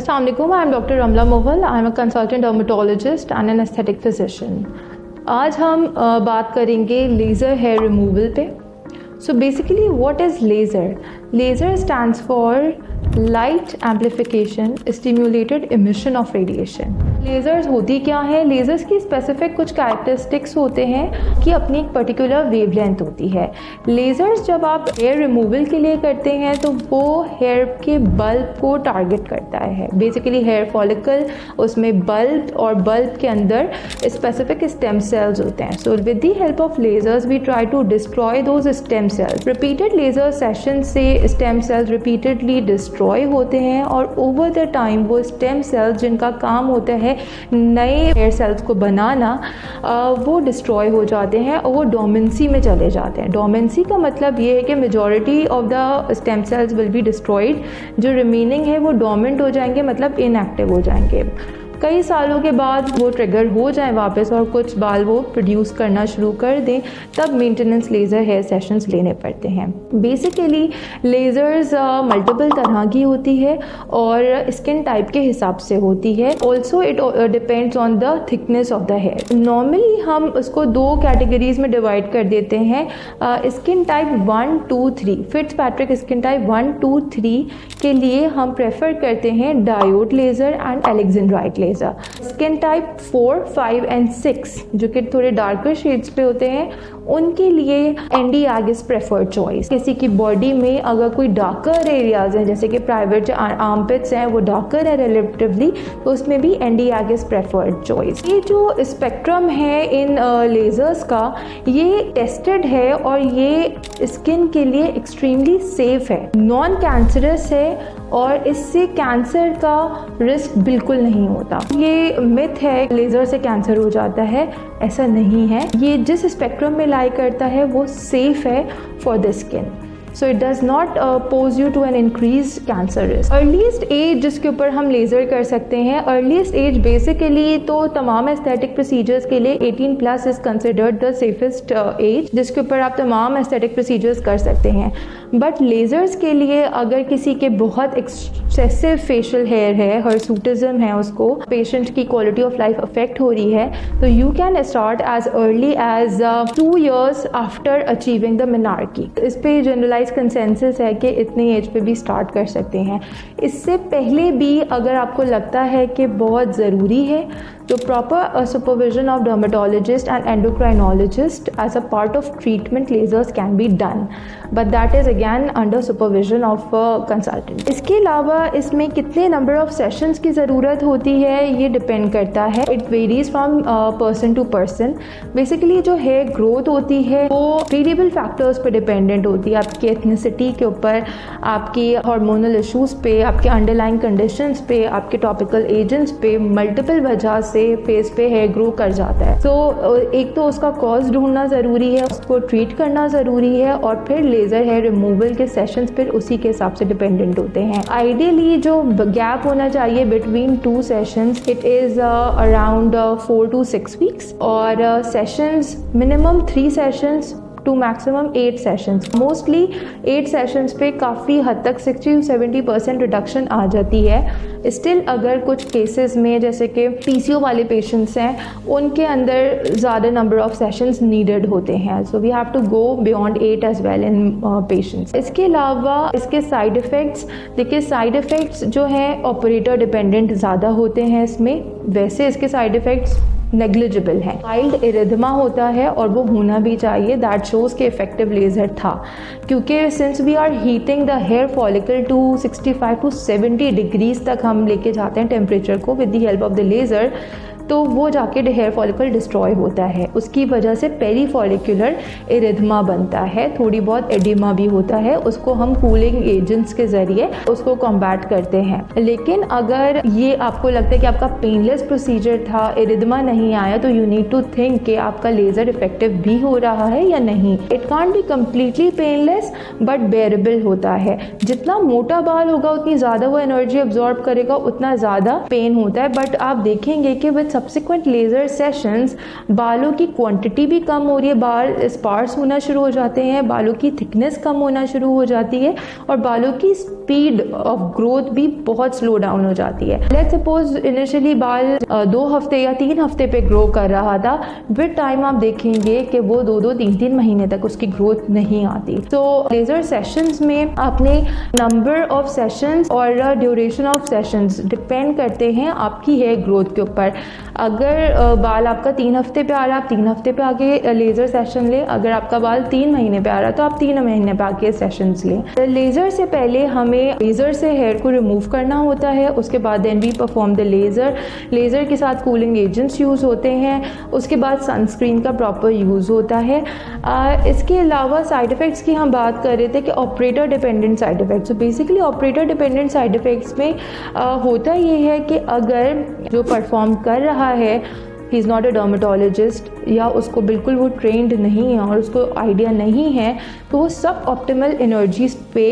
Assalamu alaikum, I am Dr. Ramla Mohal. I am a consultant dermatologist and an aesthetic physician. आज हम बात करेंगे laser hair removal पे. So basically what is laser? Laser stands for light amplification stimulated emission of radiation. Lasers होती क्या है? Lasers की specific कुछ कैरेक्टरिस्टिक्स होते हैं कि अपनी एक पर्टिकुलर वेवलेंथ होती है. लेज़र्स जब आप हेयर रिमूवल के लिए करते हैं तो वो हेयर के बल्ब को टारगेट करता है. बेसिकली हेयर फॉलिकल, उसमें बल्ब और बल्ब के अंदर स्पेसिफिक स्टेम सेल्स होते हैं. So with the help of lasers we try to destroy those stem cells. Repeated laser session से स्टेम सेल्स रिपीटेडली डिस्ट्रॉय होते हैं और ओवर द टाइम वो स्टेम सेल्स जिनका काम होता है नए हेयर सेल्स को बनाना, वो डिस्ट्रॉय हो जाते हैं और वो डोमेंसी में चले जाते हैं. डोमेंसी का मतलब ये है कि majority of the stem cells will be destroyed. जो रिमेनिंग है वो डोमेंट हो जाएंगे, मतलब इनएक्टिव हो जाएंगे. कई सालों के बाद वो ट्रिगर हो जाए वापस और कुछ बाल वो प्रोड्यूस करना शुरू कर दें, तब मेंटेनेंस लेज़र हेयर सेशंस लेने पड़ते हैं. बेसिकली लेज़र्स मल्टीपल तरह की होती है और स्किन टाइप के हिसाब से होती है. Also it depends on the thickness of the hair. Normally हम उसको दो कैटेगरीज में डिवाइड कर देते हैं. Skin type 1, 2, 3. Fitzpatrick skin type 1, 2, 3 के लिए हम प्रेफर करते हैं diode laser and alexandrite laser. Skin type 4, 5 and 6 जो कि थोड़े डार्कर शेड्स पे होते हैं, उनके लिए ND YAG is preferred choice. किसी की बॉडी में अगर कोई डार्कर एरियाज हैं, जैसे कि प्राइवेट जो आर्मपिट्स हैं वो डार्कर है रिलेटिवली, तो उसमें भी ND YAG is preferred choice. ये जो स्पेक्ट्रम है इन लेज़र्स का, ये टेस्टेड है और ये स्किन के लिए एक्सट्रीमली सेफ है, नॉन कैंसरस है और इससे कैंसर का रिस्क बिल्कुल नहीं होता. ये मिथ है लेज़र से कैंसर हो जाता है, ऐसा नहीं है. ये जिस स्पेक्ट्रम में लाई करता है वो सेफ है for the skin. So it does not pose you to an increase cancer risk. Earliest age जिसके ऊपर हम लेज़र कर सकते हैं, अर्लीस्ट एज बेसिकली तो तमाम एस्थेटिक प्रोसीजर्स के लिए 18+ is considered the safest age जिसके ऊपर आप तमाम एस्थेटिक प्रोसीजर्स कर सकते हैं. बट लेज़र्स के लिए अगर किसी के बहुत एक्सेसिव फेशियल हेयर है, हर्सूटिज्म है, उसको पेशेंट की क्वालिटी ऑफ लाइफ अफेक्ट हो रही है, तो you can start as early as 2 years after achieving the menarche. इस पे जनरलाइज कंसेंसस है कि इतनी एज पे भी स्टार्ट कर सकते हैं. इससे पहले भी अगर आपको लगता है कि बहुत ज़रूरी है तो proper supervision of dermatologist and endocrinologist as a part of treatment lasers can be done, but that is again under supervision of consultant. इसके अलावा इसमें कितने नंबर ऑफ सेशंस की ज़रूरत होती है ये डिपेंड करता है. It varies from person to person. Basically जो हेयर ग्रोथ होती है वो वेरिएबल फैक्टर्स पर डिपेंडेंट होती है, आपकी एथनिसिटी के ऊपर, आपकी हार्मोनल इशूज़ पे, आपके अंडरलाइंग कंडीशंस पे, आपके टॉपिकल एजेंट्स पे, मल्टीपल वजह से फेस पे हेयर ग्रो कर जाता है. तो एक तो उसका कॉज ढूंढना ज़रूरी है, उसको ट्रीट करना ज़रूरी है और फिर लेज़र हेयर रिमूवल के सेशंस फिर उसी के हिसाब से डिपेंडेंट होते हैं. आइडियली जो गैप होना चाहिए between 2 sessions, it is around 4 to 6 weeks और sessions minimum 3 sessions to maximum 8 sessions. Mostly 8 sessions पे काफ़ी हद तक 60-70% रिडक्शन आ जाती है. स्टिल अगर कुछ केसेस में जैसे कि PCO वाले पेशेंट्स हैं, उनके अंदर ज़्यादा नंबर ऑफ सेशंस नीडेड होते हैं. So we have to go beyond 8 as well in patients. इसके अलावा इसके साइड इफ़ेक्ट्स, देखिए साइड इफ़ेक्ट्स जो हैं ऑपरेटर डिपेंडेंट ज़्यादा होते हैं इसमें. वैसे इसके साइड इफ़ेक्ट्स नेग्लिजिबल है. माइल्ड इरिथमा होता है और वो होना भी चाहिए. दैट शोज़ के इफेक्टिव लेज़र था, क्योंकि since we are heating the hair follicle to 65 to 70 degrees तक हम लेके जाते हैं टेम्परेचर को with the help of the laser, तो वो जाके हेयर फॉलिकल डिस्ट्रॉय होता है. उसकी वजह से पेरी फॉलिकुलर इरिथमा बनता है, थोड़ी बहुत एडिमा भी होता है. उसको हम कूलिंग एजेंट्स के ज़रिए उसको कॉम्बैट करते हैं. लेकिन अगर ये आपको लगता है कि आपका पेनलेस प्रोसीजर था, इरिथमा नहीं आया, तो यू नीड टू थिंक कि आपका लेज़र इफेक्टिव भी हो रहा है या नहीं. It can't be completely painless but बेरेबल होता है. जितना मोटा बाल होगा उतनी ज़्यादा वो एनर्जी अब्जॉर्ब करेगा, उतना ज़्यादा पेन होता है. बट आप देखेंगे कि विद सब्सिक्वेंट लेज़र सेशंस बालों की क्वांटिटी भी कम हो रही है, बाल स्पार्स होना शुरू हो जाते हैं, बालों की थिकनेस कम होना शुरू हो जाती है और बालों की स्पीड ऑफ ग्रोथ भी बहुत स्लो डाउन हो जाती है। लेट्स सपोज इनिशियली बाल 2 हफ्ते या 3 हफ्ते पे ग्रो कर रहा था, विद टाइम आप देखेंगे कि वो 2-2, 3-3 महीने तक उसकी ग्रोथ नहीं आती। तो लेज़र सेशंस में आपने नंबर ऑफ सेशंस और ड्यूरेशन ऑफ सेशंस डिपेंड करते हैं आपकी हेयर ग्रोथ के ऊपर। अगर बाल आपका 3 हफ्ते पे आ रहा है, आप 3 हफ्ते पे आके लेज़र सेशन लें। अगर आपका बाल 3 महीने पे आ रहा है तो आप 3 महीने पे आके सेशंस लें। लेज़र से पहले हमें लेज़र से हेयर को रिमूव करना होता है, उसके बाद then we perform the laser. Laser के साथ कूलिंग एजेंट्स यूज़ होते हैं, उसके बाद सनस्क्रीन का प्रॉपर यूज़ होता है। इसके अलावा साइड इफ़ेक्ट्स की हम बात कर रहे थे कि ऑपरेटर डिपेंडेंट साइड इफ़ेक्ट्स। तो basically operator dependent side effects में होता ये है कि अगर जो परफॉर्म कर रहा है he is not a dermatologist या उसको बिल्कुल वो ट्रेंड नहीं है और उसको आइडिया नहीं है, तो वो सब ऑप्टिमल एनर्जीज पे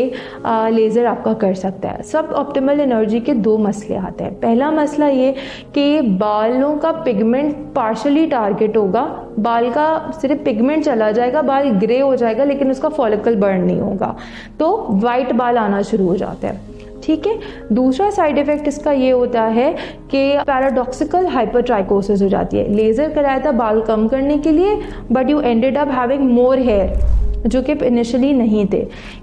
लेज़र आपका कर सकता है। सब ऑप्टिमल एनर्जी के 2 मसले आते हैं। पहला मसला ये कि बालों का पिगमेंट पार्शली टारगेट होगा, बाल का सिर्फ पिगमेंट चला जाएगा, बाल ग्रे हो जाएगा लेकिन उसका फॉलिकल बर्न नहीं होगा, तो वाइट बाल आना शुरू हो जाते हैं। ठीक है। दूसरा साइड इफेक्ट इसका ये होता है कि पैराडॉक्सिकल हाइपरट्राइकोसिस हो जाती है। लेज़र कराया था बाल कम करने के लिए, but you ended up having more hair जो कि इनिशियली नहीं थे।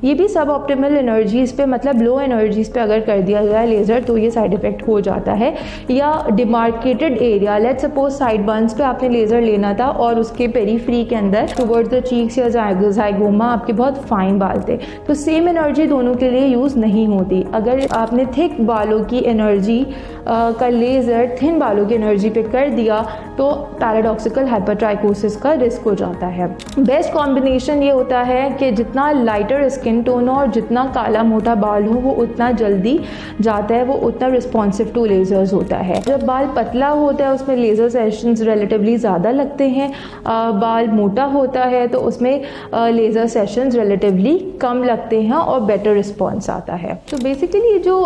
ये भी सब ऑप्टिमल एनर्जीज़ पे, मतलब लो एनर्जीज़ पे अगर कर दिया गया लेज़र तो ये साइड इफ़ेक्ट हो जाता है। या demarcated area, let's suppose side buns पे आपने लेज़र लेना था और उसके पेरीफ्री के अंदर टुवर्ड्स द चीक्स या जाइगोमा आपके बहुत फाइन बाल थे, तो सेम एनर्जी दोनों के लिए यूज़ नहीं होती। अगर आपने थिक बालों की एनर्जी का लेज़र थिन बालों की एनर्जी पे कर दिया तो पैराडॉक्सिकल हाइपरट्राइकोसिस का रिस्क हो जाता है। बेस्ट कॉम्बिनेशन ये होता है कि जितना लाइटर स्किन टोन हो और जितना काला मोटा बाल हो वो उतना जल्दी जाता है, वो उतना रिस्पॉन्सिव टू लेज़र्स होता है। जब बाल पतला होता है उसमें लेज़र सेशंस रिलेटिवली ज़्यादा लगते हैं, बाल मोटा होता है तो उसमें लेज़र सेशंस रिलेटिवली कम लगते हैं और बेटर रिस्पॉन्स आता है। तो बेसिकली जो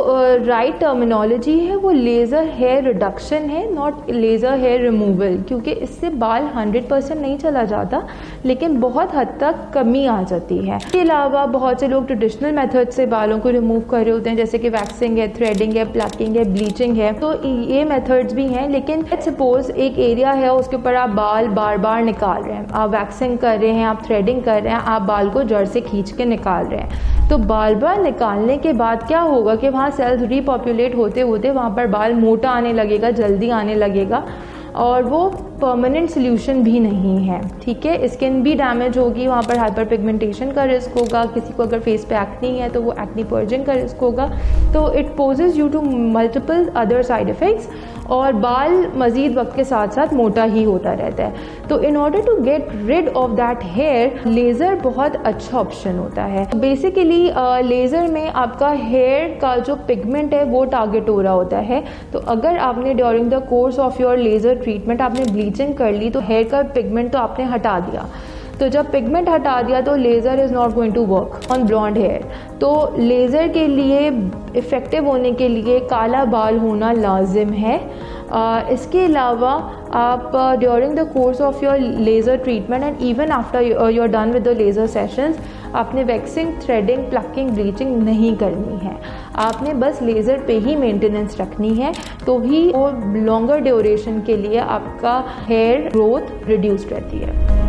राइट टर्मिनोलॉजी है वो लेज़र हेयर रिडक्शन है, नॉट लेज़र हेयर रिमूवल, क्योंकि इससे बाल 100% नहीं चला जाता लेकिन बहुत हद तक कमी आ जाती है। इसके अलावा बहुत से लोग ट्रेडिशनल मेथड से बालों को रिमूव कर रहे होते हैं, जैसे कि वैक्सिंग है, थ्रेडिंग है, प्लकिंग है, ब्लीचिंग है, तो ये मेथड्स भी हैं। लेकिन लेट्स सपोज एक एरिया है उसके ऊपर आप बाल बार बार निकाल रहे हैं, आप वैक्सिंग कर रहे हैं, आप थ्रेडिंग कर रहे हैं, आप बाल को जड़ से खींच के निकाल रहे हैं, तो बार बार निकालने के बाद क्या होगा कि वहाँ सेल्स रीपॉपुलेट होते होते वहाँ पर बाल मोटा आने लगेगा, जल्दी आने लगेगा और वो परमानेंट सोल्यूशन भी नहीं है। ठीक है, स्किन भी डैमेज होगी, वहाँ पर हाइपर पिगमेंटेशन का रिस्क होगा, किसी को अगर फेस पे एक्नी है तो वो एक्नी पर्जिंग का रिस्क होगा, तो it poses you to multiple other side effects और बाल मज़ीद वक्त के साथ साथ मोटा ही होता रहता है। तो in order to get rid of that hair laser बहुत अच्छा ऑप्शन होता है। बेसिकली लेज़र में आपका हेयर का जो पिगमेंट है वो टारगेट हो रहा होता है, तो अगर आपने during the course of your laser treatment आपने ब्लीचिंग कर ली तो हेयर का पिगमेंट तो आपने हटा दिया, तो जब पिगमेंट हटा दिया तो laser is not going to work on blonde hair. तो लेज़र के लिए इफ़ेक्टिव होने के लिए काला बाल होना लाजिम है। इसके अलावा आप during the course of your laser treatment and even after you are done with the laser sessions आपने वैक्सिंग, थ्रेडिंग, प्लकिंग, ब्लीचिंग नहीं करनी है, आपने बस लेज़र पे ही मेंटेनेंस रखनी है, तो ही वो लॉन्गर ड्यूरेशन के लिए आपका हेयर ग्रोथ रिड्यूस्ड रहती है।